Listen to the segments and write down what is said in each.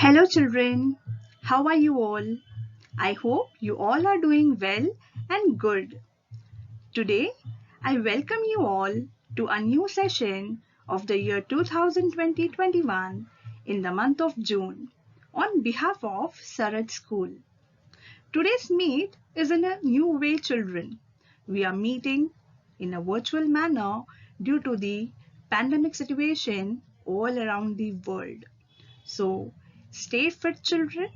Hello children, how are you all? I hope you all are doing well and good. Today, I welcome you all to a new session of the year 2020-21 in the month of June on behalf of Sarad School. Today's meet is in a new way children. We are meeting in a virtual manner due to the pandemic situation all around the world. So, stay fit children,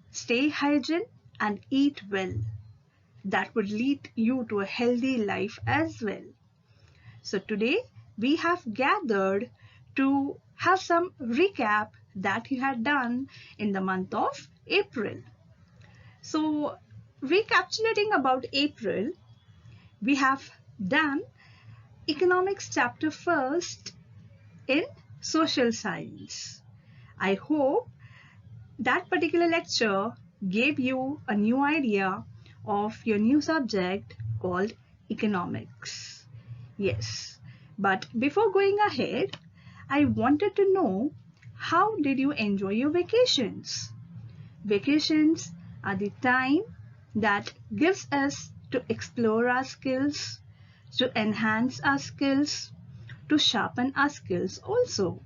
stay hygiene and eat well. That would lead you to a healthy life as well. So today we have gathered to have some recap that you had done in the month of April. So recapitulating about April, we have done economics chapter first in social science. I hope that particular lecture gave you a new idea of your new subject called economics. Yes, but before going ahead, I wanted to know, how did you enjoy your vacations? Vacations are the time that gives us to explore our skills, to enhance our skills, to sharpen our skills also.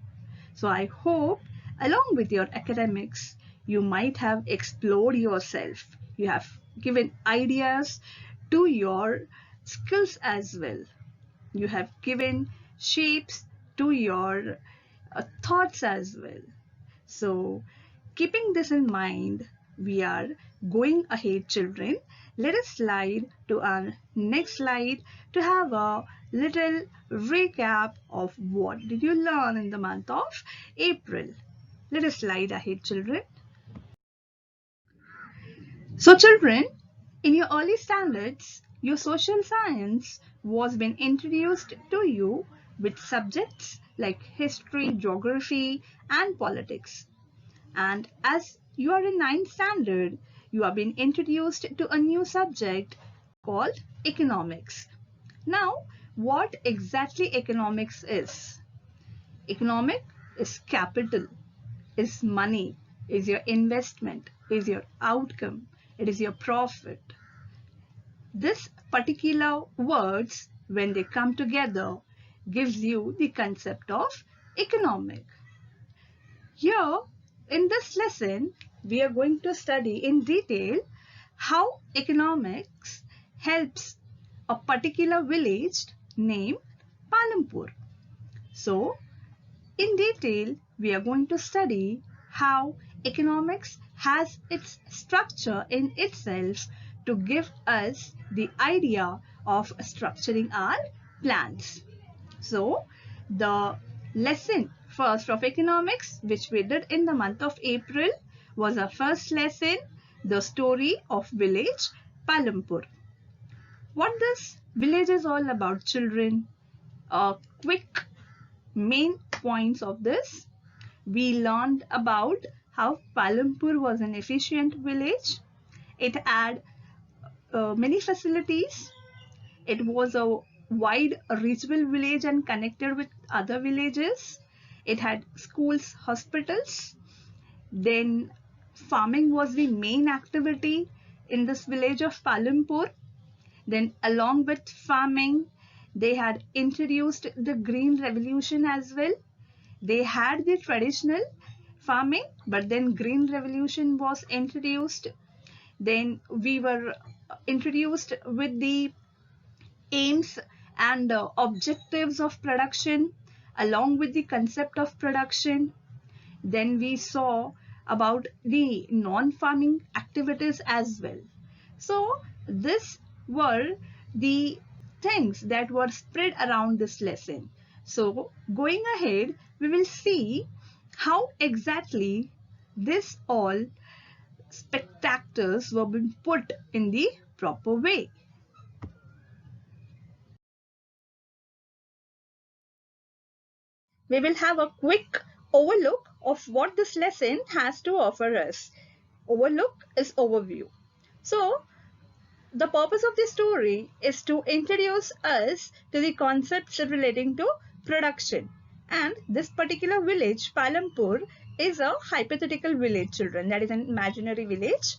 So I hope along with your academics, you might have explored yourself. You have given ideas to your skills as well. You have given shapes to your thoughts as well. So keeping this in mind, we are going ahead children. Let us slide to our next slide to have a little recap of what did you learn in the month of April. Let us slide ahead children. So children, in your early standards, your social science was being introduced to you with subjects like history, geography and politics. And as you are in 9th standard, you are being introduced to a new subject called economics. Now, what exactly economics is? Economic is capital, is money, is your investment, is your outcome, it is your profit. This particular words, when they come together, gives you the concept of economic. Here, in this lesson, we are going to study in detail how economics helps a particular village named Palampur. So, in detail, we are going to study how economics has its structure in itself to give us the idea of structuring our plans. So, the lesson first of economics, which we did in the month of April, was our first lesson, the story of village Palampur. What this village is all about, children? A quick main points of this. We learned about how Palampur was an efficient village. It had many facilities. It was a wide reachable village and connected with other villages. It had schools, hospitals. Then farming was the main activity in this village of Palampur. Then along with farming, they had introduced the green revolution as well. They had the traditional farming, but then green revolution was introduced. Then we were introduced with the aims and objectives of production along with the concept of production. Then we saw about the non-farming activities as well. So this were the things that were spread around this lesson. So going ahead, we will see how exactly this all spectacles were being put in the proper way. We will have a quick overlook of what this lesson has to offer us. Overlook is overview. So the purpose of this story is to introduce us to the concepts relating to production. And this particular village, Palampur, is a hypothetical village, children. That is an imaginary village.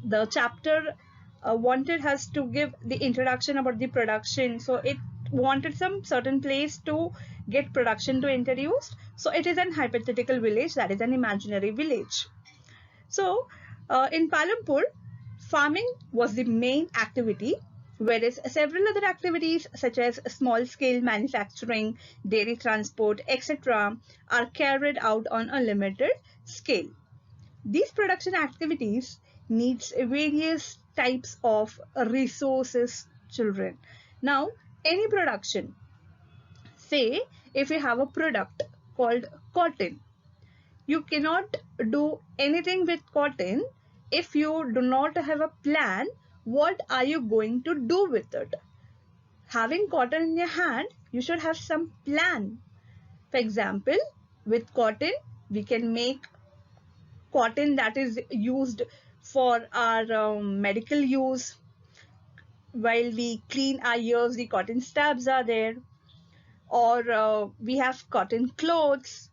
The chapter wanted us to give the introduction about the production. So it wanted some certain place to get production to introduced. So it is an hypothetical village, that is an imaginary village. So in Palampur, farming was the main activity, whereas several other activities such as small scale manufacturing, dairy transport, etc. are carried out on a limited scale. These production activities needs various types of resources, children. Now, any production, say if you have a product called cotton, you cannot do anything with cotton if you do not have a plan. What are you going to do with it? Having cotton in your hand, you should have some plan. For example, with cotton, we can make cotton that is used for our medical use. While we clean our ears, the cotton stabs are there. Or we have cotton clothes.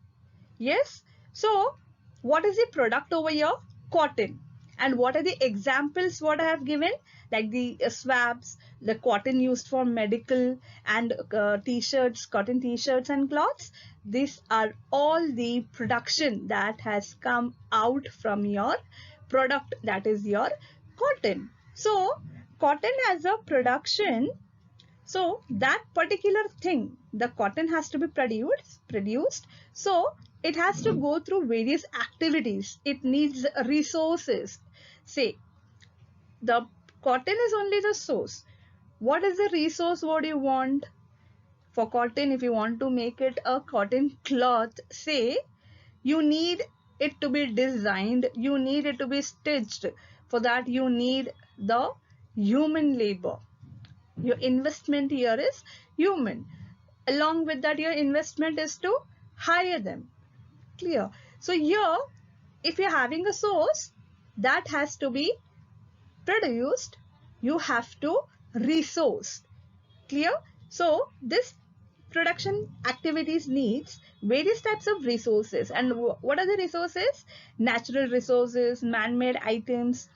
Yes. So what is the product over here? Cotton. And what are the examples what I have given? Like the swabs, the cotton used for medical, and t-shirts, cotton t-shirts and cloths. These are all the production that has come out from your product, that is your cotton. So cotton as a production, so that particular thing, the cotton has to be produced. So it has to go through various activities. It needs resources. Say, the cotton is only the source. What is the resource? What do you want? For cotton, if you want to make it a cotton cloth, say, you need it to be designed, you need it to be stitched. For that, you need the human labor. Your investment here is human. Along with that, your investment is to hire them. Clear? So here, if you're having a source that has to be produced, you have to resource. Clear? So this production activities needs various types of resources. And what are the resources? Natural resources, man-made items,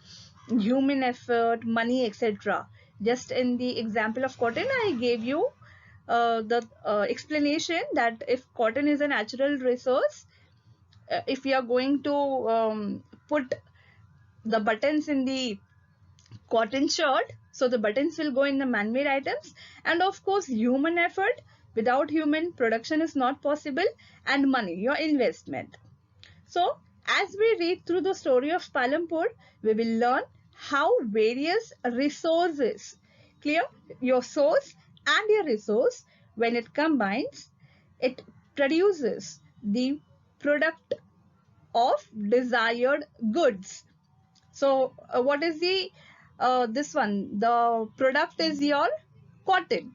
human effort, money, etc. Just in the example of cotton, I gave you the explanation that if cotton is a natural resource, if we are going to put the buttons in the cotton shirt, so the buttons will go in the man-made items. And of course, human effort. Without human, production is not possible. And money, your investment. So as we read through the story of Palampur, we will learn how various resources, clear, your source and your resource, when it combines, it produces the product of desired goods. So what is the this one? The product is your cotton.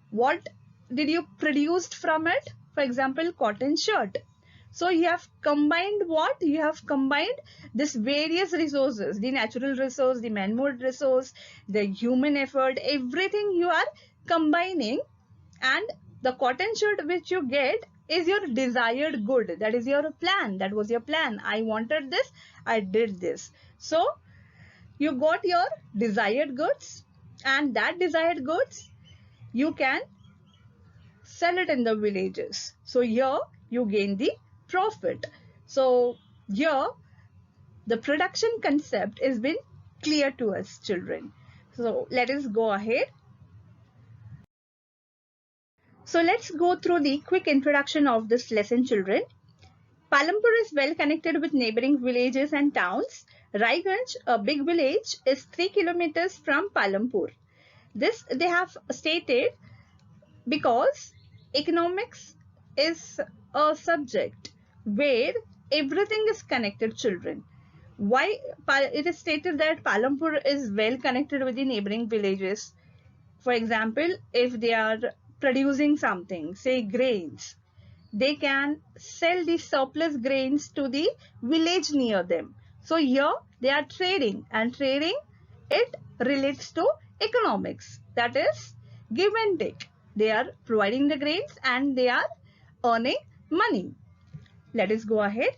What did you produced from it? For example, cotton shirt. So you have combined what? You have combined this various resources, the natural resource, the man-made resource, the human effort, everything you are combining, and the cotton shirt which you get is your desired good. That is your plan. That was your plan. I wanted this, I did this. So you got your desired goods, and that desired goods you can sell it in the villages. So here you gain the profit. So here the production concept has been clear to us, children. So let us go ahead. So let's go through the quick introduction of this lesson, children. Palampur is well connected with neighboring villages and towns. Raiganj, a big village, is 3 kilometers from Palampur. This they have stated because economics is a subject where everything is connected, children. Why it is stated that Palampur is well connected with the neighboring villages? For example, if they are producing something, say grains, they can sell the surplus grains to the village near them. So here they are trading, and trading, it relates to economics, that is give and take. They are providing the grains and they are earning money. Let us go ahead.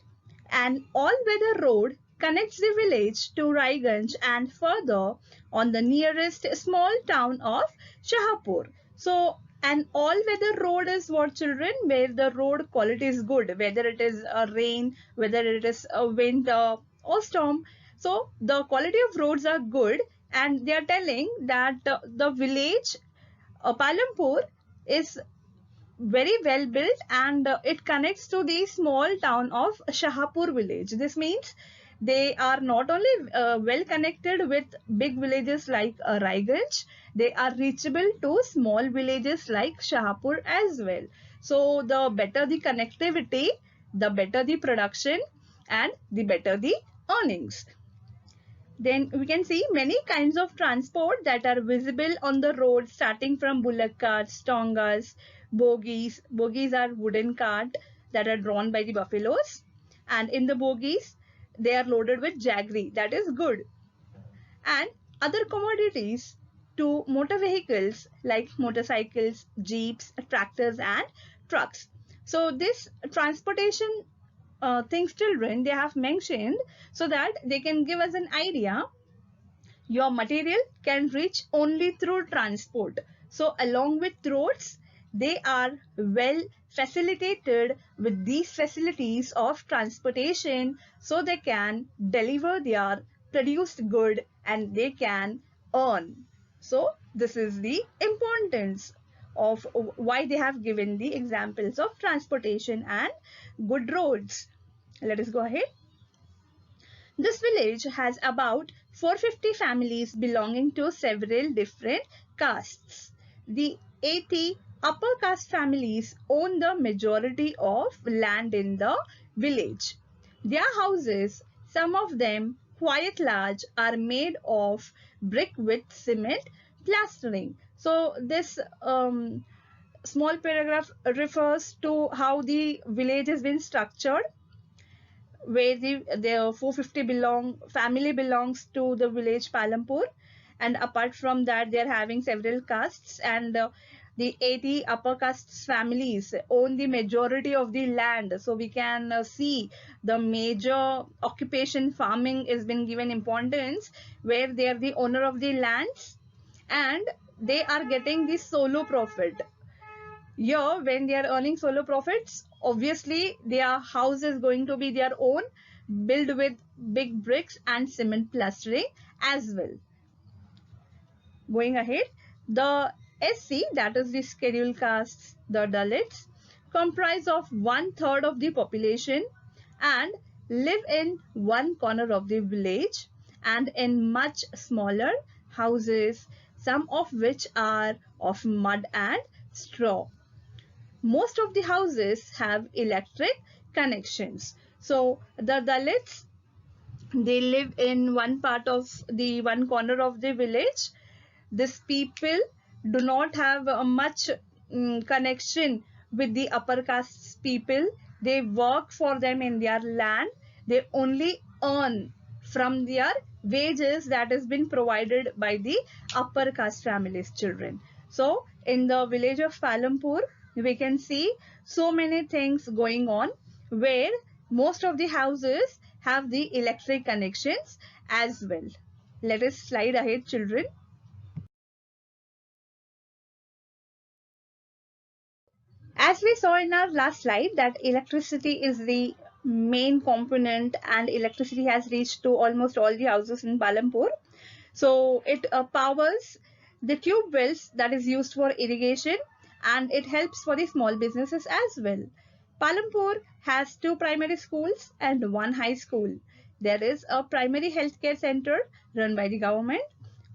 An all-weather road connects the village to Raiganj and further on the nearest small town of Shahapur. So an all-weather road is what, children? Where the road quality is good, whether it is a rain, whether it is a winter or storm. So the quality of roads are good, and they are telling that the village Palampur is very well built, and it connects to the small town of Shahapur village. This means they are not only well connected with big villages like Raiganj, they are reachable to small villages like Shahapur as well. So the better the connectivity, the better the production, and the better the earnings. Then we can see many kinds of transport that are visible on the road, starting from bullock carts, tongas, bogies. Bogies are wooden cart that are drawn by the buffaloes, and in the bogies they are loaded with jaggery, that is good, and other commodities, to motor vehicles like motorcycles, jeeps, tractors, and trucks. So this transportation things, children, they have mentioned so that they can give us an idea. Your material can reach only through transport. So along with roads, they are well facilitated with these facilities of transportation, so they can deliver their produced good and they can earn. So this is the importance of why they have given the examples of transportation and good roads. Let us go ahead. This village has about 450 families belonging to several different castes. The 80 upper caste families own the majority of land in the village. Their houses, some of them quite large, are made of brick with cement plastering. So this small paragraph refers to how the village has been structured, where the 450 family belongs to the village Palampur, and apart from that they are having several castes, and the 80 upper castes families own the majority of the land. So we can see the major occupation farming has been given importance, where they are the owner of the lands and they are getting the solo profit. Here, when they are earning solo profits, obviously their house is going to be their own, built with big bricks and cement plastering as well. Going ahead, the SC, that is the scheduled castes, the Dalits, comprise of 1/3 of the population and live in one corner of the village and in much smaller houses, some of which are of mud and straw. Most of the houses have electric connections. So the Dalits, they live in one part of the one corner of the village. These people do not have much connection with the upper caste people. They work for them in their land. They only earn from their wages that has been provided by the upper caste families, children. So in the village of Palampur, we can see so many things going on, where most of the houses have the electric connections as well. Let us slide ahead, children. As we saw in our last slide, that electricity is the main component, and electricity has reached to almost all the houses in Palampur. So it powers the tube wells that is used for irrigation, and it helps for the small businesses as well. Palampur has 2 primary schools and 1 high school. There is a primary healthcare center run by the government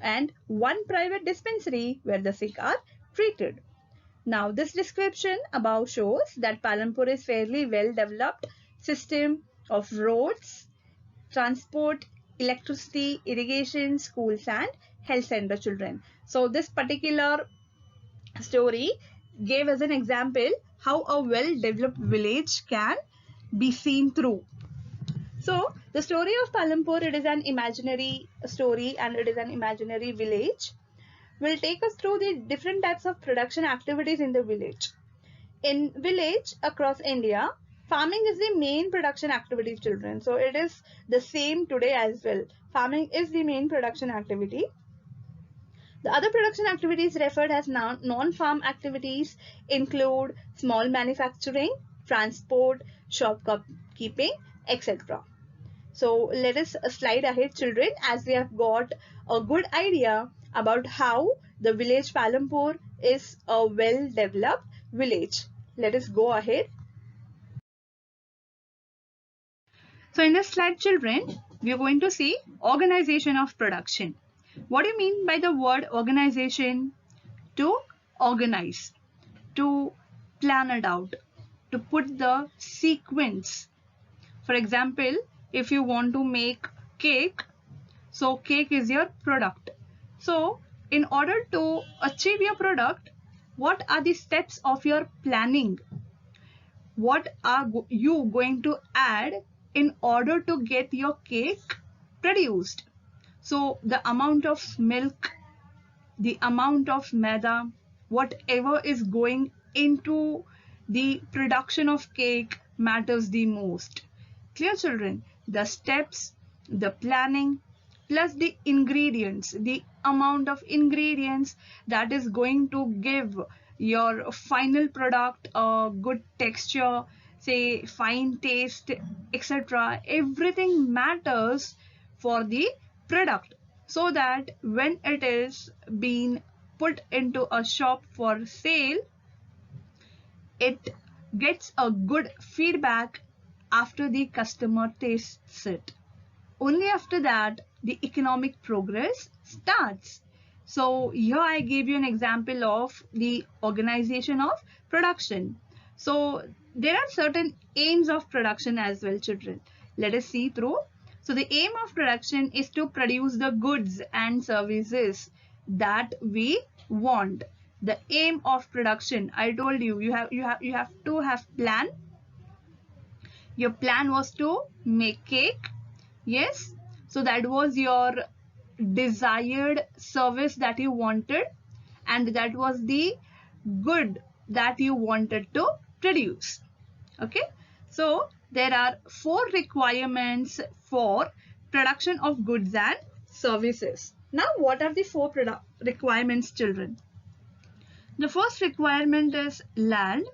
and 1 private dispensary where the sick are treated. Now, this description above shows that Palampur is fairly well developed system of roads, transport, electricity, irrigation, schools, and health center, children. So this particular story gave us an example how a well developed village can be seen through. So the story of Palampur, it is an imaginary story and it is an imaginary village, will take us through the different types of production activities in the village. In village across India, farming is the main production activity, children. So it is the same today as well. Farming is the main production activity. The other production activities referred as non-farm activities include small manufacturing, transport, shopkeeping, etc. So let us slide ahead, children, as we have got a good idea about how the village Palampur is a well-developed village. Let us go ahead. So in this slide, children, we are going to see organization of production. What do you mean by the word organization? To organize, to plan it out, to put the sequence. For example, if you want to make cake, so cake is your product. So in order to achieve your product, what are the steps of your planning? What are you going to add in order to get your cake produced? So the amount of milk, the amount of maida, whatever is going into the production of cake matters the most. Clear, children? The steps, the planning, plus the ingredients, the amount of ingredients that is going to give your final product a good texture, say fine taste, etc. Everything matters for the product, so that when it is being put into a shop for sale, it gets a good feedback after the customer tastes it. Only after that the economic progress starts. So here I gave you an example of the organization of production. So there are certain aims of production as well, children. Let us see through. So the aim of production is to produce the goods and services that we want. The aim of production, I told you, you have to have plan. Your plan was to make cake. Yes, so that was your desired service that you wanted, and that was the good that you wanted to produce. Okay, so there are 4 requirements for production of goods and services. Now what are the 4 requirements, children? The first requirement is land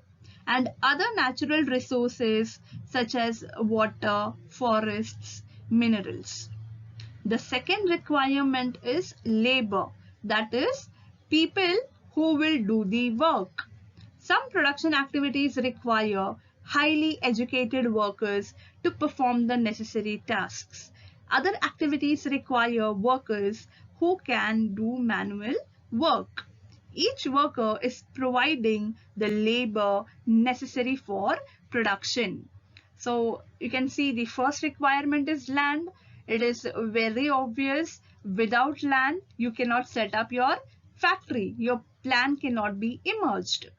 and other natural resources such as water, forests, minerals. The second requirement is labor, that is people who will do the work. Some production activities require highly educated workers to perform the necessary tasks. Other activities require workers who can do manual work. Each worker is providing the labor necessary for production. So you can see the first requirement is land. It is very obvious. Without land, you cannot set up your factory. Your plan cannot be emerged.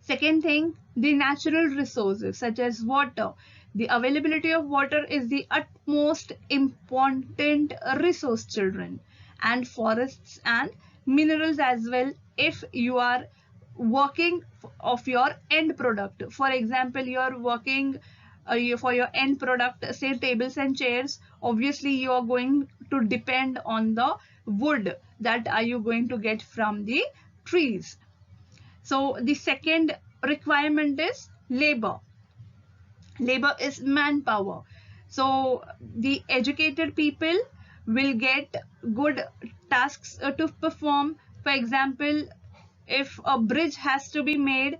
Second thing, the natural resources such as water. The availability of water is the utmost important resource, children, and forests and minerals as well if you are working of your end product. For example, you are working for your end product, say tables and chairs. Obviously, you are going to depend on the wood that are you going to get from the trees. So the second requirement is labor. Labor is manpower. So the educated people will get good tasks to perform. For example, if a bridge has to be made,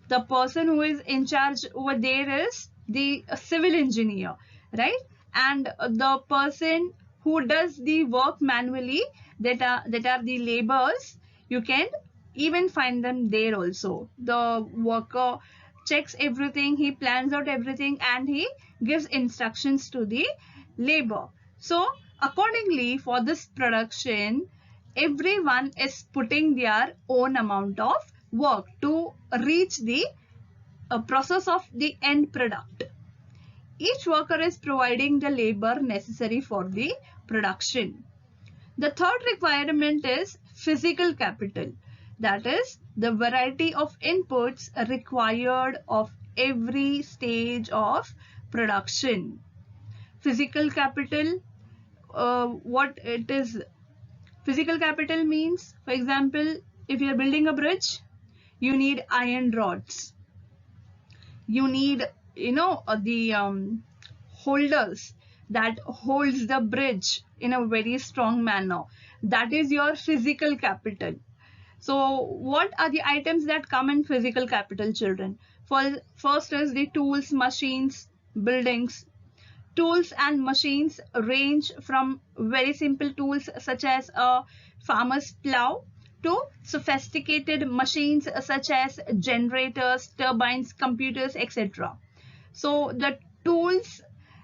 the person who is in charge over there is the civil engineer, right? And the person who does the work manually, that are the laborers, you can even find them there also. The worker checks everything, he plans out everything, and he gives instructions to the labor. So accordingly, for this production, everyone is putting their own amount of work to reach the process of the end product. Each worker is providing the labor necessary for the production. The third requirement is physical capital. that is the variety of inputs required of every stage of production. Physical capital, what it is, physical capital means, for example, if you are building a bridge, you need iron rods, you need the holders that holds the bridge in a very strong manner. That is your physical capital. So what are the items that come in physical capital, children? First is the tools, machines, buildings. Tools and machines range from very simple tools such as a farmer's plow to sophisticated machines such as generators, turbines, computers, etc. So the tools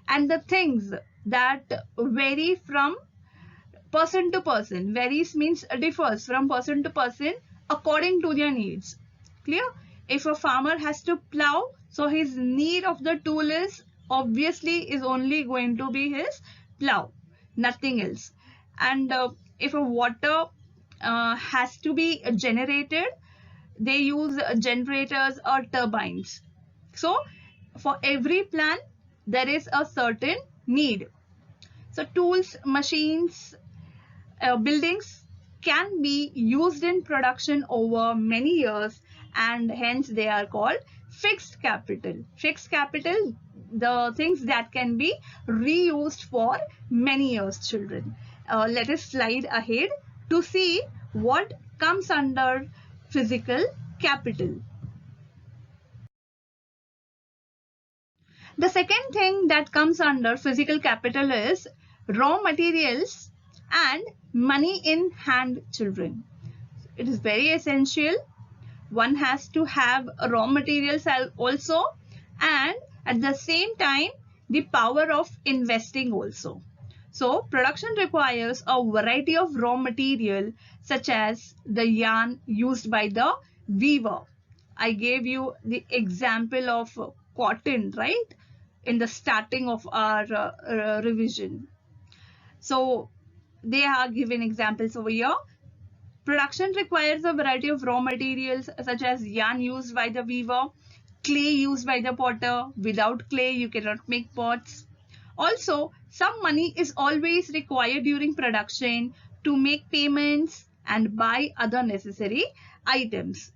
and the things that vary from person to person. Varies means differs from person to person according to their needs. Clear? If a farmer has to plow, so his need of the tool is obviously is only going to be his plow, nothing else. And if a water has to be generated, they use generators or turbines. So for every plant, there is a certain need. So tools, machines, buildings can be used in production over many years, and hence they are called fixed capital. Fixed capital, the things that can be reused for many years, children. Let us slide ahead to see what comes under physical capital. The second thing that comes under physical capital is raw materials and money in hand, children. It is very essential. One has to have raw materials also, and at the same time the power of investing also. So production requires a variety of raw material such as the yarn used by the weaver. I gave you the example of cotton, right, in the starting of our revision. So they are given examples over here. Production requires a variety of raw materials such as yarn used by the weaver, clay used by the potter. Without clay, you cannot make pots. Also, some money is always required during production to make payments and buy other necessary items.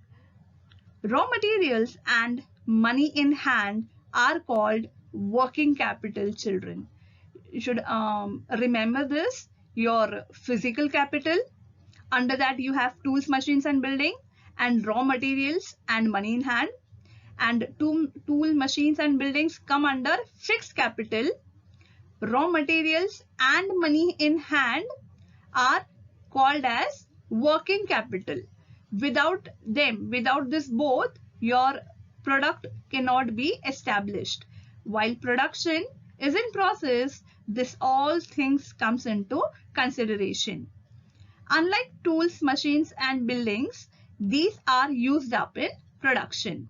Raw materials and money in hand are called working capital, children. You should remember this. Your physical capital, under that you have tools, machines and building, and raw materials and money in hand. And tool, machines and buildings come under fixed capital. Raw materials and money in hand are called as working capital. Without them, without this both, your product cannot be established. While production is in process, this all things comes into consideration. Unlike tools, machines and buildings, these are used up in production.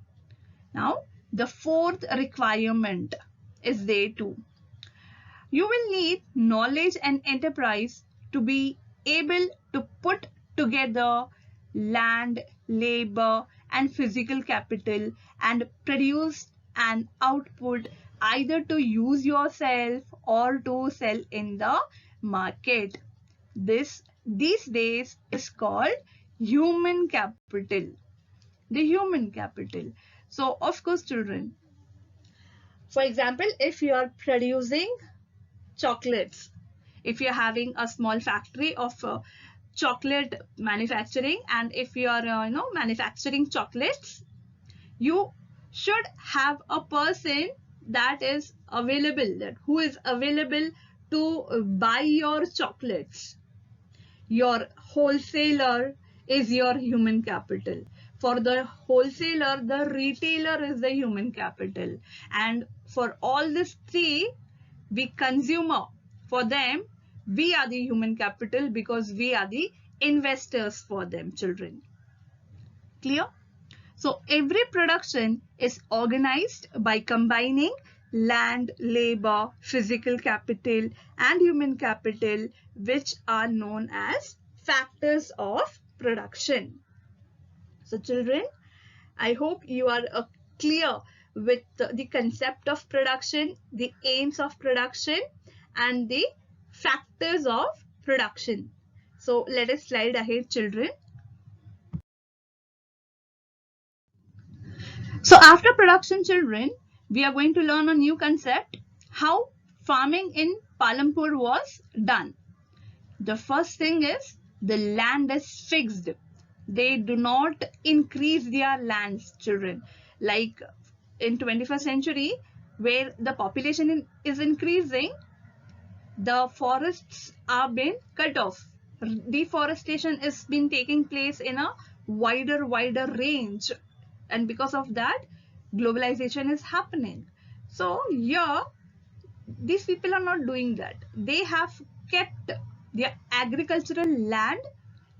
Now, the fourth requirement is there too. You will need knowledge and enterprise to be able to put together land, labor and physical capital and produce an output either to use yourself or to sell in the market. This these days is called human capital. The human capital. So of course, children, for example, if you are producing chocolates, if you're having a small factory of chocolate manufacturing, and if you are manufacturing chocolates, you should have a person that is available, who is available to buy your chocolates. Your wholesaler is your human capital. For the wholesaler, the retailer is the human capital. And for all these three, we consumer, for them, we are the human capital because we are the investors for them, children. Clear? So every production is organized by combining land, labor, physical capital and human capital, which are known as factors of production. So children, I hope you are clear with the concept of production, the aims of production, and the factors of production. So let us slide ahead, children. So after production, children, we are going to learn a new concept, how farming in Palampur was done. The first thing is the land is fixed. They do not increase their lands, children. Like in 21st century, where the population is increasing, the forests are being cut off. Deforestation is been taking place in a wider range, and because of that, globalization is happening. So here, these people are not doing that. They have kept their agricultural land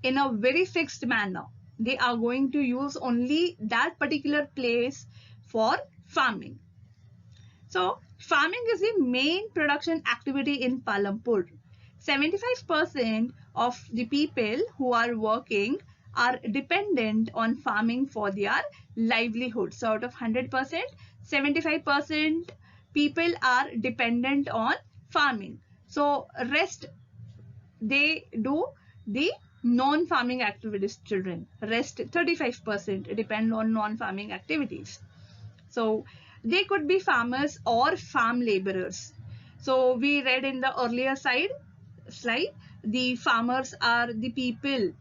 in a very fixed manner. They are going to use only that particular place for farming. So farming is the main production activity in Palampur. 75% of the people who are working are dependent on farming for their livelihood. So out of 100%, 75% people are dependent on farming. So rest, they do the non-farming activities, children. Rest 35% depend on non-farming activities. So they could be farmers or farm laborers. So we read in the earlier slide, the farmers are the people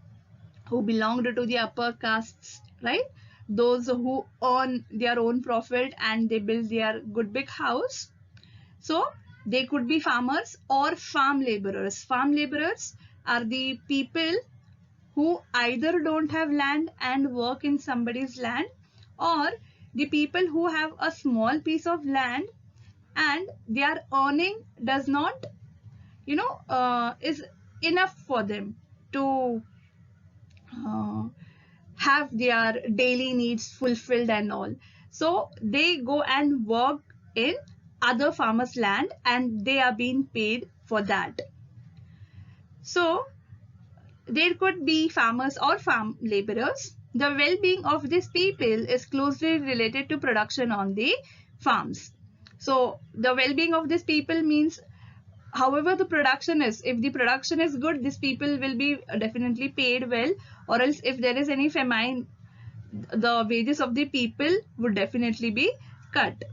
who belonged to the upper castes, right? Those who earn their own profit and they build their good big house. So they could be farmers or farm laborers. Farm laborers are the people who either don't have land and work in somebody's land, or the people who have a small piece of land and their earning does not, is enough for them to uh, have their daily needs fulfilled and all. So they go and work in other farmers' land and they are being paid for that. So there could be farmers or farm laborers. The well-being of these people is closely related to production on the farms. So the well-being of these people means however the production is. If the production is good, these people will be definitely paid well, or else if there is any famine, the wages of the people would definitely be cut.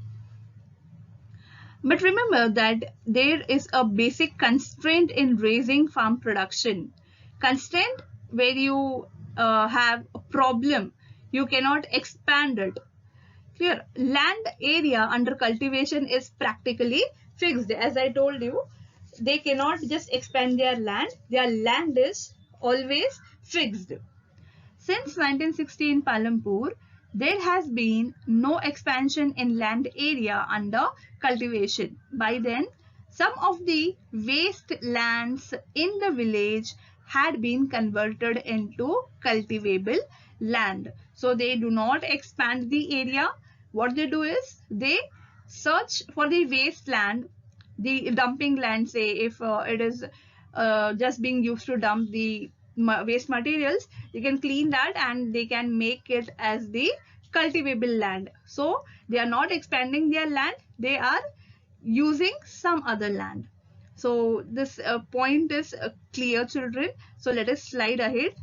But remember that there is a basic constraint in raising farm production. Constraint where you have a problem, you cannot expand it. Clear? Land area under cultivation is practically fixed. As I told you, they cannot just expand their land. Their land is always fixed. Since 1960 in Palampur, there has been no expansion in land area under cultivation. By then, some of the waste lands in the village had been converted into cultivable land. So they do not expand the area. What they do is they search for the wasteland, the dumping land, say if it is just being used to dump the waste materials, they can clean that and they can make it as the cultivable land. So they are not expanding their land, they are using some other land. So this point is clear, children. So let us slide ahead.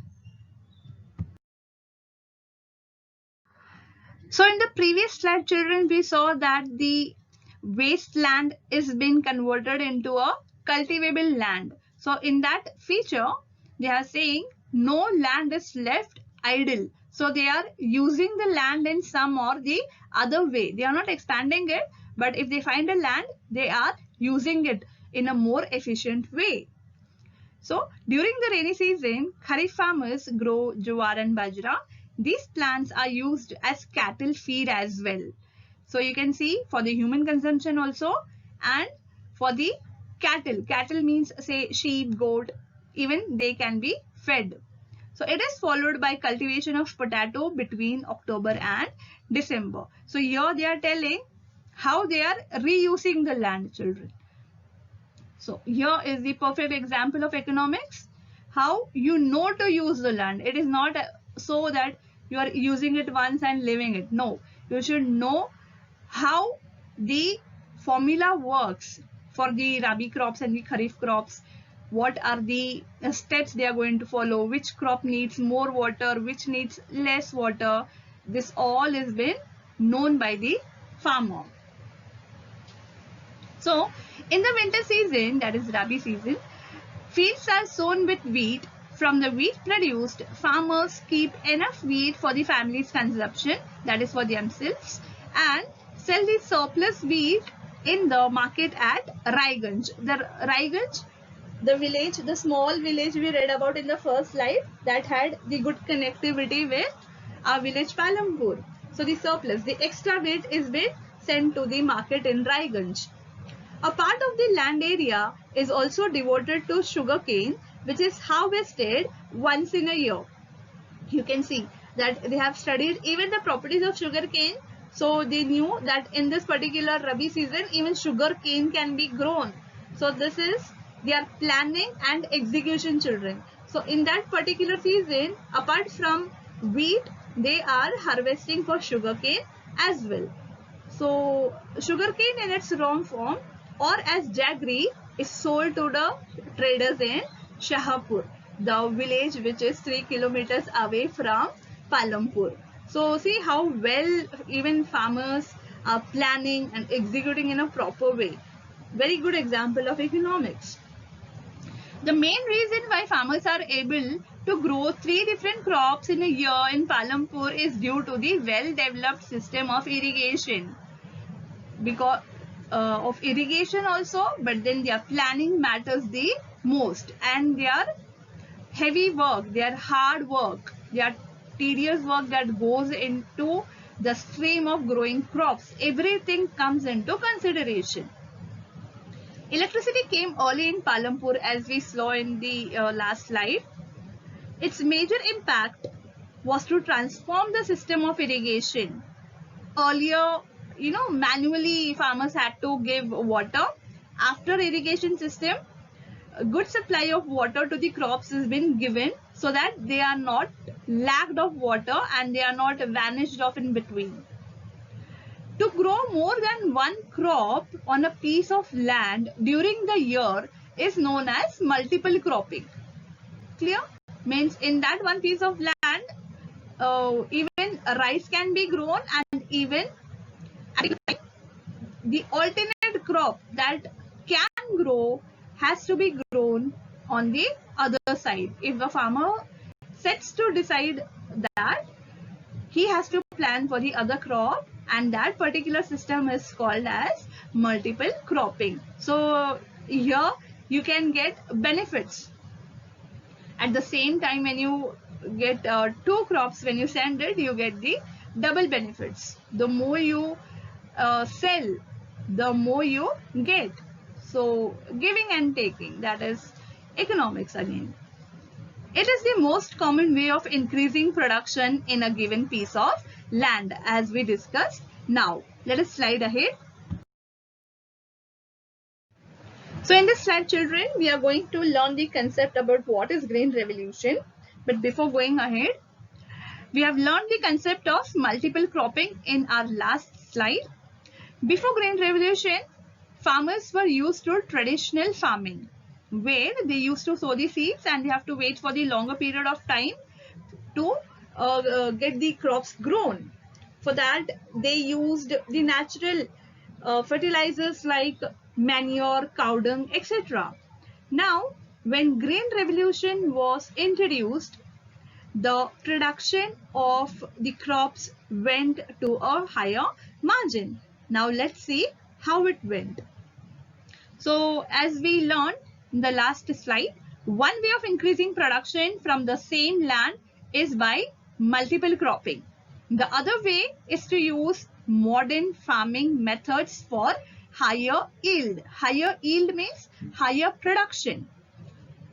So in the previous slide, children, we saw that the wasteland is being converted into a cultivable land. So in that feature, they are saying no land is left idle. So they are using the land in some or the other way. They are not expanding it, but if they find a land, they are using it in a more efficient way. So during the rainy season, Kharif farmers grow jowar and bajra. These plants are used as cattle feed as well. So you can see for the human consumption also and for the cattle. Cattle means say sheep, goat, even they can be fed. So it is followed by cultivation of potato between October and December. So here they are telling how they are reusing the land, children. So here is the perfect example of economics. How you know to use the land. It is not so that you are using it once and leaving it. No, you should know how the formula works for the rabi crops and the kharif crops. What are the steps they are going to follow, which crop needs more water, which needs less water. This all is been known by the farmer. So in the winter season, that is rabi season, fields are sown with wheat. From the wheat produced, farmers keep enough wheat for the family's consumption, that is for themselves, and sell the surplus wheat in the market at Raiganj. Raiganj, the village, the small village we read about in the first slide, that had the good connectivity with our village Palampur. So the surplus, the extra wheat is being sent to the market in Raiganj. A part of the land area is also devoted to sugarcane, which is harvested once in a year. You can see that they have studied even the properties of sugarcane. So they knew that in this particular Rabi season, even sugarcane can be grown. So this is their planning and execution, children. So in that particular season, apart from wheat, they are harvesting for sugarcane as well. So sugarcane in its raw form or as jaggery is sold to the traders in Shahapur, the village which is 3 kilometers away from Palampur. So see how well even farmers are planning and executing in a proper way. Very good example of economics. The main reason why farmers are able to grow 3 different crops in a year in Palampur is due to the well-developed system of irrigation. Because of irrigation also, but then their planning matters the most, and their heavy work, their hard work, their tedious work that goes into the stream of growing crops, everything comes into consideration. Electricity came early in Palampur, as we saw in the last slide. Its major impact was to transform the system of irrigation. Earlier, manually farmers had to give water. After irrigation system, a good supply of water to the crops has been given so that they are not lacked of water and they are not vanished off in between. To grow more than one crop on a piece of land during the year is known as multiple cropping. Clear? Means in that one piece of land, even rice can be grown, and even the alternate crop that can grow has to be grown on the other side. If the farmer sets to decide that, he has to plan for the other crop, and that particular system is called as multiple cropping. So here you can get benefits. At the same time, when you get 2 crops, when you send it, you get the double benefits. The more you sell, the more you get. So giving and taking, that is economics again. It is the most common way of increasing production in a given piece of land, as we discussed. Now let us slide ahead. So in this slide, children, we are going to learn the concept about what is grain revolution. But before going ahead, we have learned the concept of multiple cropping in our last slide. Before grain revolution, farmers were used to traditional farming, where they used to sow the seeds and they have to wait for the longer period of time to get the crops grown. For that, they used the natural fertilizers like manure, cow dung, etc. Now, when grain revolution was introduced, the production of the crops went to a higher margin. Now let's see how it went. So as we learned in the last slide, one way of increasing production from the same land is by multiple cropping. The other way is to use modern farming methods for higher yield. Higher yield means higher production.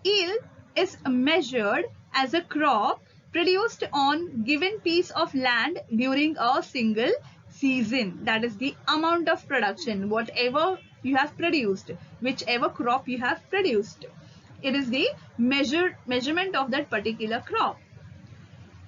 Yield is measured as a crop produced on given piece of land during a single season. That is the amount of production, whatever you have produced, whichever crop you have produced. It is the measurement of that particular crop.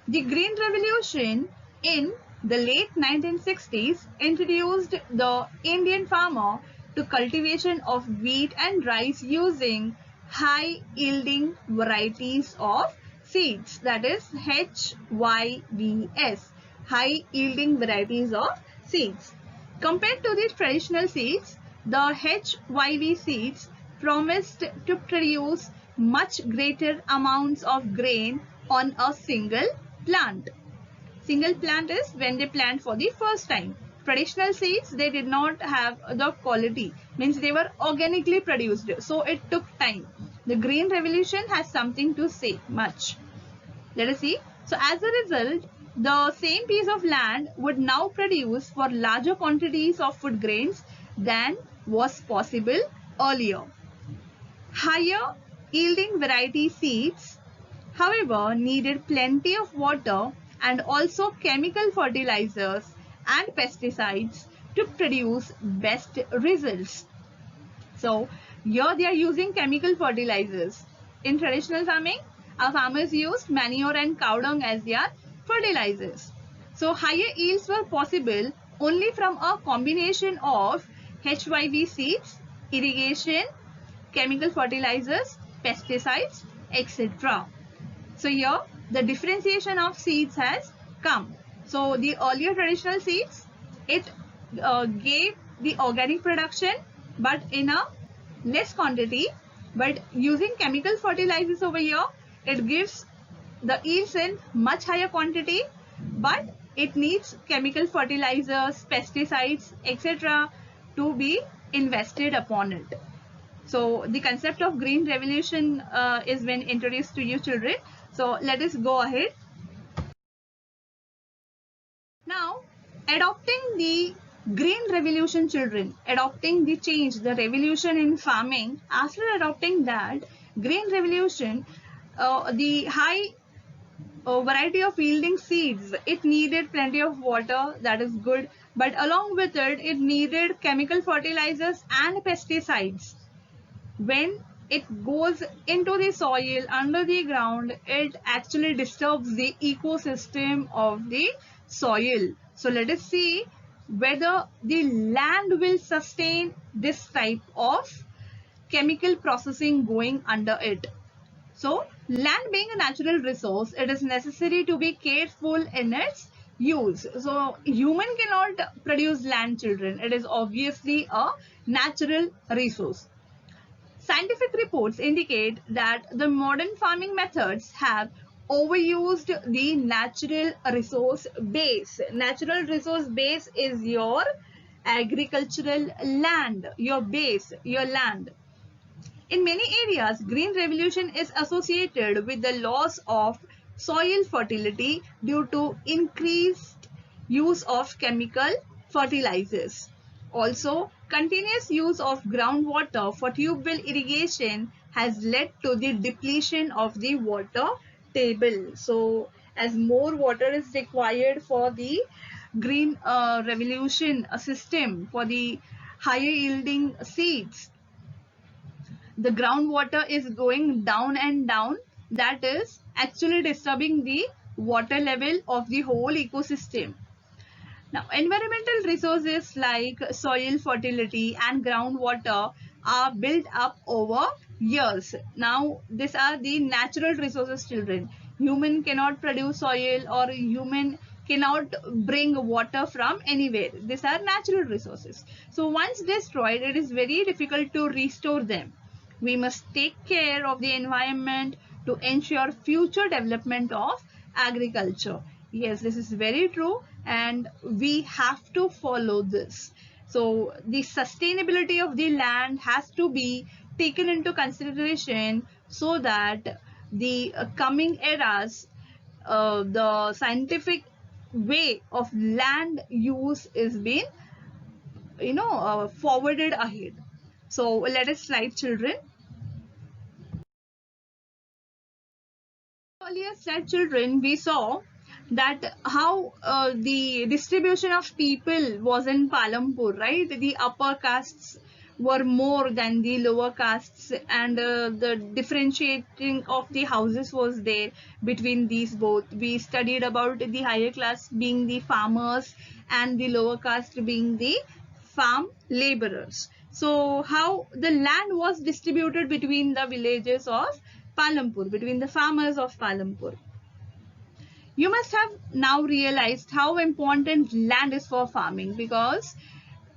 The Green Revolution in the late 1960s introduced the Indian farmer to cultivation of wheat and rice using high-yielding varieties of seeds, that is HYVS, high-yielding varieties of seeds. Compared to the traditional seeds, the HYV seeds promised to produce much greater amounts of grain on a single plant. Single plant is when they plant for the first time. Traditional seeds, they did not have the quality, means they were organically produced, so it took time. The Green Revolution has something to say much. Let us see. So as a result, the same piece of land would now produce for larger quantities of food grains than was possible earlier. Higher yielding variety seeds, however, needed plenty of water and also chemical fertilizers and pesticides to produce best results. So here they are using chemical fertilizers. In traditional farming, our farmers used manure and cow dung as their fertilizers. So higher yields were possible only from a combination of HYV seeds, irrigation, chemical fertilizers, pesticides, etc. So here the differentiation of seeds has come. So the earlier traditional seeds, it gave the organic production but in a less quantity, but using chemical fertilizers over here, it gives the yields in much higher quantity, but it needs chemical fertilizers, pesticides, etc. to be invested upon it. So the concept of Green Revolution is been introduced to you children. So let us go ahead. Now, adopting the Green Revolution children, adopting the change, the revolution in farming. After adopting that Green Revolution, the high variety of yielding seeds, it needed plenty of water, that is good, but along with it, it needed chemical fertilizers and pesticides. When it goes into the soil under the ground, it actually disturbs the ecosystem of the soil. So let us see whether the land will sustain this type of chemical processing going under it. So land being a natural resource, it is necessary to be careful in its use. So human cannot produce land children. It is obviously a natural resource. Scientific reports indicate that the modern farming methods have overused the natural resource base. Natural resource base is your agricultural land, your base, your land. In many areas, Green Revolution is associated with the loss of soil fertility due to increased use of chemical fertilizers. Also, continuous use of groundwater for tube-well irrigation has led to the depletion of the water table. So, as more water is required for the Green Revolution system, for the higher yielding seeds, the groundwater is going down and down. That is actually disturbing the water level of the whole ecosystem. Now, environmental resources like soil fertility and groundwater are built up over years. Now, these are the natural resources children. Human cannot produce soil or human cannot bring water from anywhere. These are natural resources. So once destroyed, it is very difficult to restore them. We must take care of the environment to ensure future development of agriculture. Yes, this is very true and we have to follow this. So the sustainability of the land has to be taken into consideration so that the coming eras, the scientific way of land use is being, forwarded ahead. So let us slide children. Earlier slide children, we saw that how the distribution of people was in Palampur, right? The upper castes were more than the lower castes, and the differentiating of the houses was there between these both. We studied about the higher class being the farmers and the lower caste being the farm laborers. So how the land was distributed between the villages of Palampur, between the farmers of Palampur. You must have now realized how important land is for farming, because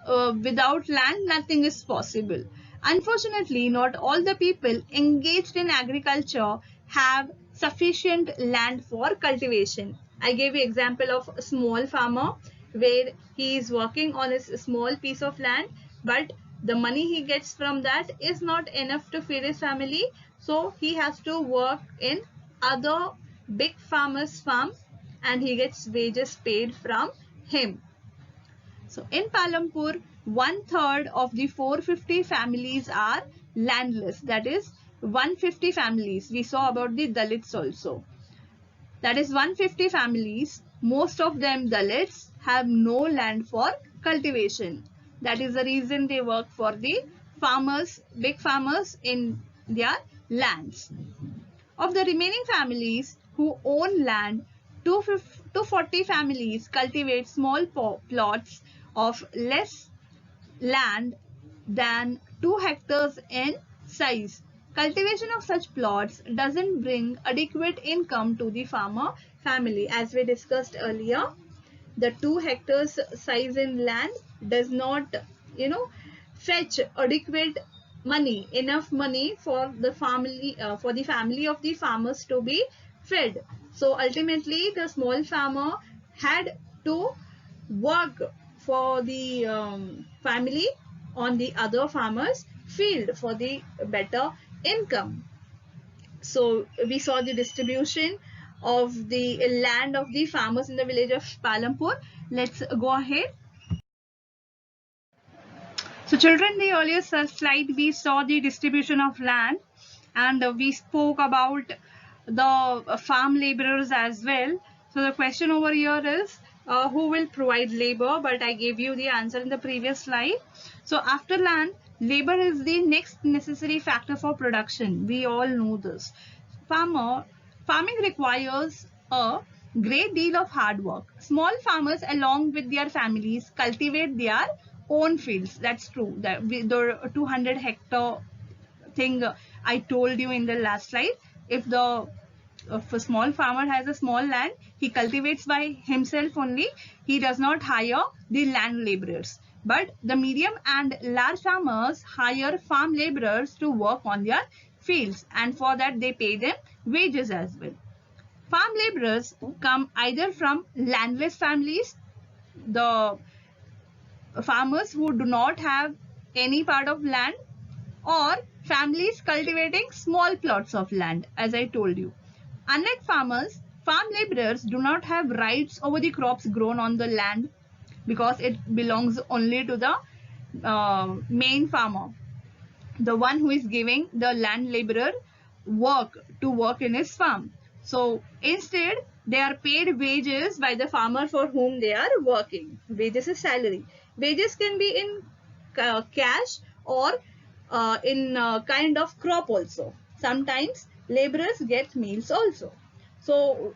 without land, nothing is possible. Unfortunately, not all the people engaged in agriculture have sufficient land for cultivation. I gave you example of a small farmer where he is working on a small piece of land, but the money he gets from that is not enough to feed his family, so he has to work in other big farmers' farm and he gets wages paid from him. So in Palampur, 1/3 of the 450 families are landless. That is 150 families. We saw about the Dalits also. That is 150 families. Most of them Dalits have no land for cultivation. That is the reason they work for the farmers, big farmers in their lands. Of the remaining families who own land, 240 families cultivate small plots of less land than 2 hectares in size. Cultivation of such plots doesn't bring adequate income to the farmer family. As we discussed earlier, the 2 hectares size in land does not, fetch adequate money, enough money for the family of the farmers to be fed. So ultimately the small farmer had to work for the family on the other farmers field for the better income. So we saw the distribution of the land of the farmers in the village of Palampur. Let's go ahead. So children, the earlier slide we saw the distribution of land, and we spoke about the farm laborers as well. So the question over here is who will provide labor, but I gave you the answer in the previous slide. So after land, labor is the next necessary factor for production. We all know this. Farming requires a great deal of hard work. Small farmers along with their families cultivate their own fields. That's true. The 200 hectare thing I told you in the last slide. If a small farmer has a small land, he cultivates by himself only. He does not hire the land laborers. But the medium and large farmers hire farm laborers to work on their fields, and for that they pay them wages as well. Farm laborers come either from landless families, the farmers who do not have any part of land, or families cultivating small plots of land, as I told you. Unlike farmers, farm laborers do not have rights over the crops grown on the land, because it belongs only to the main farmer, the one who is giving the land laborer work to work in his farm. So instead, they are paid wages by the farmer for whom they are working. Wages is salary. Wages can be in cash or in kind of crop also. Sometimes laborers get meals also. So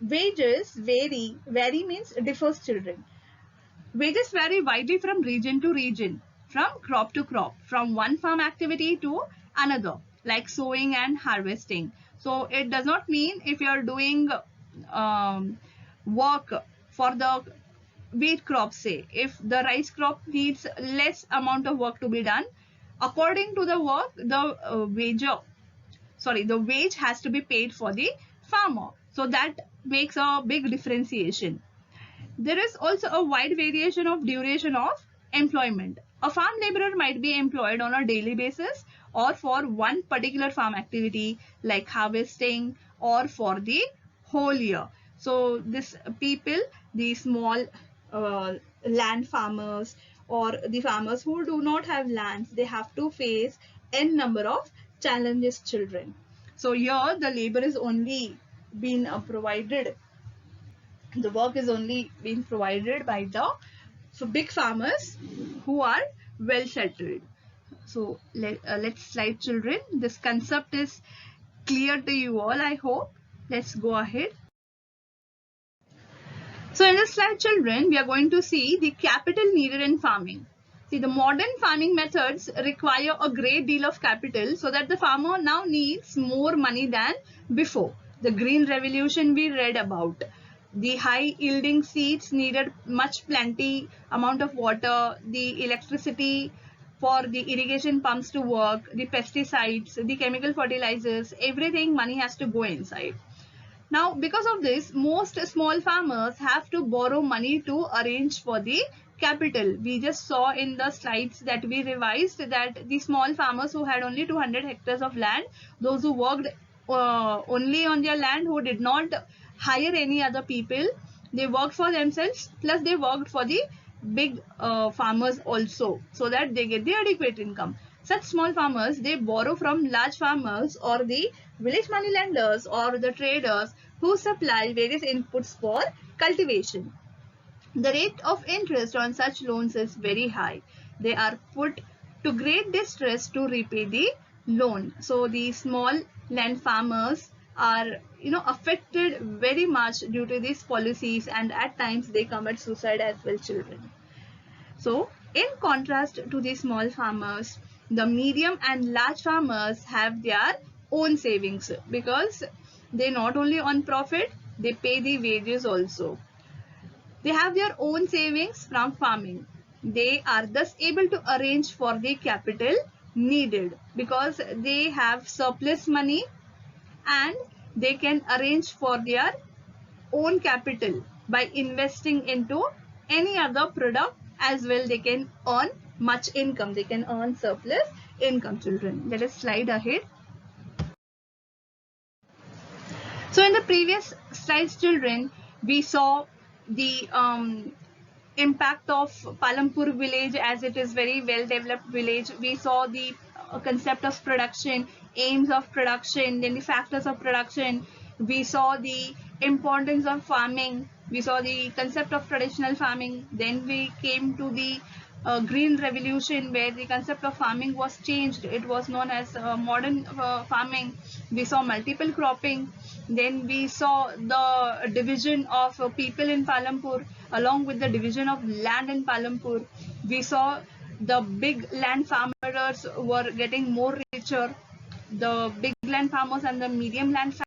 wages vary. Vary means differs, children. Wages vary widely from region to region, from crop to crop, from one farm activity to another, like sowing and harvesting. So it does not mean if you are doing work for the wheat crop, say, if the rice crop needs less amount of work to be done, according to the work, the wage has to be paid for the farmer. So that makes a big differentiation. There is also a wide variation of duration of employment. A farm laborer might be employed on a daily basis or for one particular farm activity like harvesting, or for the whole year. So this people, the small land farmers or the farmers who do not have lands, they have to face n number of challenges, children. So here the labor is only been provided, the work is only being provided by the big farmers who are well settled. So let's slide, children. This concept is clear to you all, I hope. Let's go ahead. So in this slide, children, we are going to see the capital needed in farming. See, the modern farming methods require a great deal of capital, so that the farmer now needs more money than before. The green revolution we read about. The high yielding seeds needed much plenty amount of water, the electricity for the irrigation pumps to work, the pesticides, the chemical fertilizers, everything money has to go inside. Now, because of this, most small farmers have to borrow money to arrange for the capital. We just saw in the slides that we revised that the small farmers who had only 200 hectares of land, those who worked only on their land, who did not hire any other people, they worked for themselves, plus they worked for the big farmers also, so that they get the adequate income. Such small farmers, they borrow from large farmers or the village money lenders or the traders who supply various inputs for cultivation. The rate of interest on such loans is very high. They are put to great distress to repay the loan. So the small land farmers are affected very much due to these policies, and at times they commit suicide as well, children. So in contrast to the small farmers, the medium and large farmers have their own savings, because they not only earn profit, they pay the wages also. They have their own savings from farming. They are thus able to arrange for the capital needed, because they have surplus money and they can arrange for their own capital by investing into any other product as well. They can earn much income. They can earn surplus income, children. Let us slide ahead. So in the previous slides, children, we saw the impact of Palampur village, as it is very well developed village. We saw the concept of production, aims of production, then the factors of production. We saw the importance of farming. We saw the concept of traditional farming. Then we came to the green revolution, where the concept of farming was changed. It was known as modern farming. We saw multiple cropping. Then we saw the division of people in Palampur along with the division of land in Palampur. We saw the big land farmers were getting more richer. The big land farmers and the medium land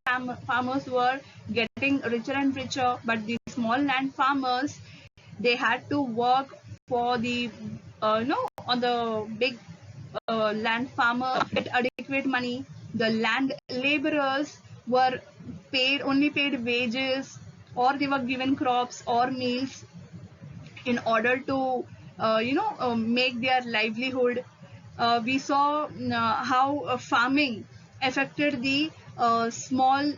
farmers were getting richer and richer, but the small land farmers, they had to work for the on the big land farmer get adequate money. The land laborers were only paid wages, or they were given crops or meals in order to make their livelihood. We saw how farming affected the small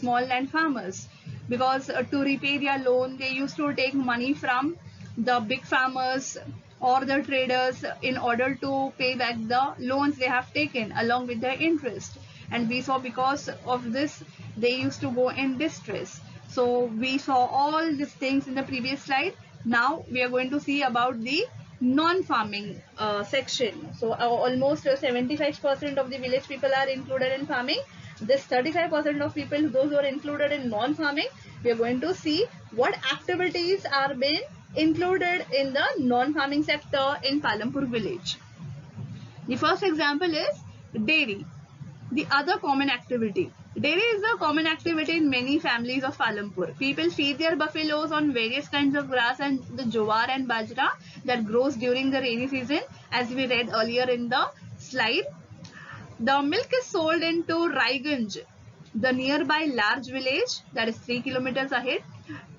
land farmers, because to repay their loan, they used to take money from the big farmers or the traders in order to pay back the loans they have taken along with the interest. And we saw because of this, they used to go in distress. So we saw all these things in the previous slide. Now we are going to see about the non-farming section. So almost 75% of the village people are included in farming. This 35% of people, those who are included in non-farming, we are going to see what activities are being included in the non-farming sector in Palampur village. The first example is dairy. The other common activity. Dairy is a common activity in many families of Palampur. People feed their buffaloes on various kinds of grass and the jowar and bajra that grows during the rainy season, as we read earlier in the slide. The milk is sold into Raiganj, the nearby large village that is 3 kilometers ahead.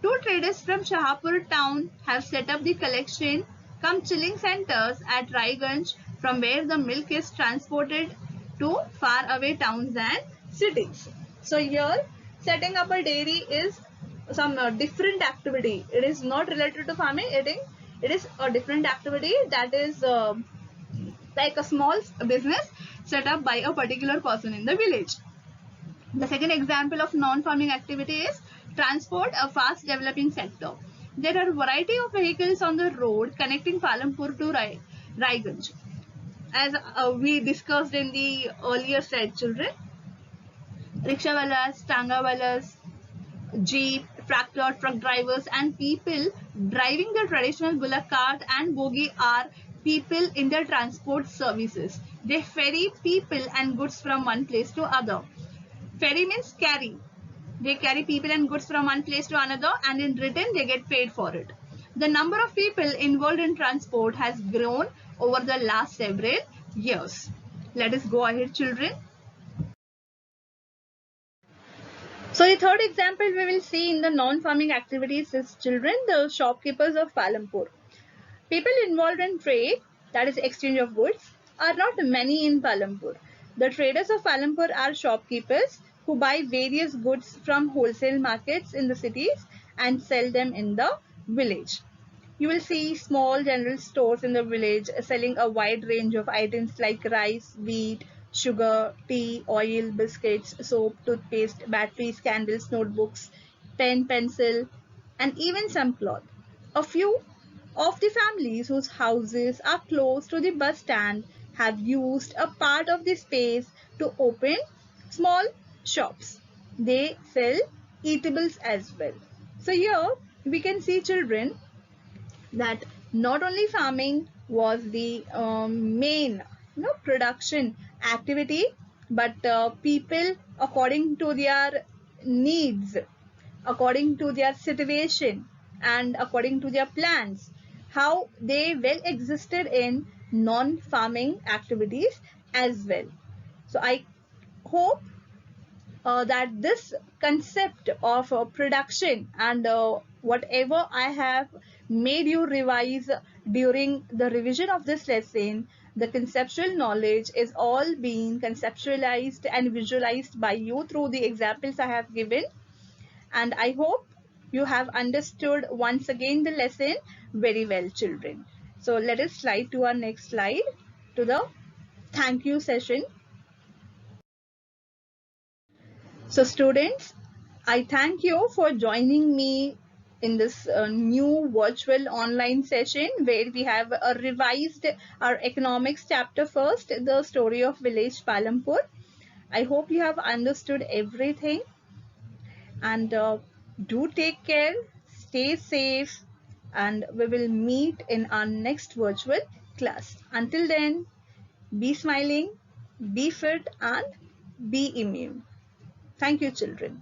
Two traders from Shahapur town have set up the collection cum chilling centers at Raiganj, from where the milk is transported to far away towns and cities. So here setting up a dairy is some different activity. It is not related to farming. It is a different activity that is like a small business set up by a particular person in the village. The second example of non-farming activity is transport, a fast developing sector. There are a variety of vehicles on the road connecting Palampur to Raiganj. as we discussed in the earlier slide, children. Rickshawalas, tangawalas, jeep, tractor, truck drivers, and people driving the traditional bullock cart and bogie are people in the transport services. They ferry people and goods from one place to other. Ferry means carry. They carry people and goods from one place to another, and in return they get paid for it. The number of people involved in transport has grown over the last several years. Let us go ahead, children. So the third example we will see in the non-farming activities is, children, the shopkeepers of Palampur. People involved in trade, that is exchange of goods, are not many in Palampur. The traders of Palampur are shopkeepers who buy various goods from wholesale markets in the cities and sell them in the village. You will see small general stores in the village selling a wide range of items like rice, wheat, sugar, tea, oil, biscuits, soap, toothpaste, batteries, candles, notebooks, pen, pencil, and even some cloth. A few of the families whose houses are close to the bus stand have used a part of the space to open small shops. They sell eatables as well. So here we can see, children, that not only farming was the main production activity, but people, according to their needs, according to their situation, and according to their plans, how they well existed in non-farming activities as well. So I hope that this concept of production and whatever I have made you revise during the revision of this lesson, the conceptual knowledge is all being conceptualized and visualized by you through the examples I have given, and I hope you have understood once again the lesson very well, children. So let us slide to our next slide, to the thank you session. So students, I thank you for joining me in this new virtual online session where we have revised our economics chapter first, the story of village Palampur. I hope you have understood everything, and do take care, stay safe, and we will meet in our next virtual class. Until then, be smiling, be fit, and be immune. Thank you, children.